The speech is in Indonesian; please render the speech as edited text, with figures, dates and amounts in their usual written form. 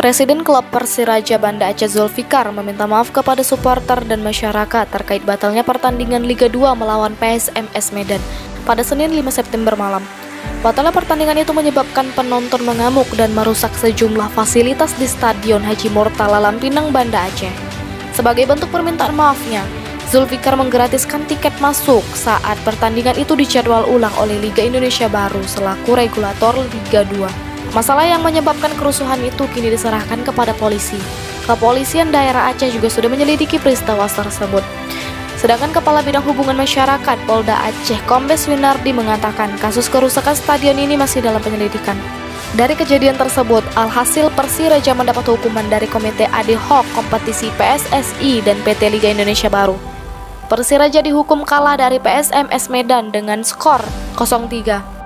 Presiden klub Persiraja Banda Aceh Zulfikar meminta maaf kepada supporter dan masyarakat terkait batalnya pertandingan Liga 2 melawan PSMS Medan pada Senin 5 September malam. Batalnya pertandingan itu menyebabkan penonton mengamuk dan merusak sejumlah fasilitas di Stadion Haji Murtala Lampinang, Banda Aceh. Sebagai bentuk permintaan maafnya, Zulfikar menggratiskan tiket masuk saat pertandingan itu dijadwal ulang oleh Liga Indonesia Baru selaku regulator Liga 2. Masalah yang menyebabkan kerusuhan itu kini diserahkan kepada polisi. Kepolisian daerah Aceh juga sudah menyelidiki peristiwa tersebut. Sedangkan Kepala Bidang Hubungan Masyarakat Polda Aceh Kombes Winardi mengatakan kasus kerusakan stadion ini masih dalam penyelidikan. Dari kejadian tersebut, alhasil Persiraja mendapat hukuman dari Komite Ad Hoc Kompetisi PSSI dan PT Liga Indonesia Baru. Persiraja dihukum kalah dari PSMS Medan dengan skor 0-3.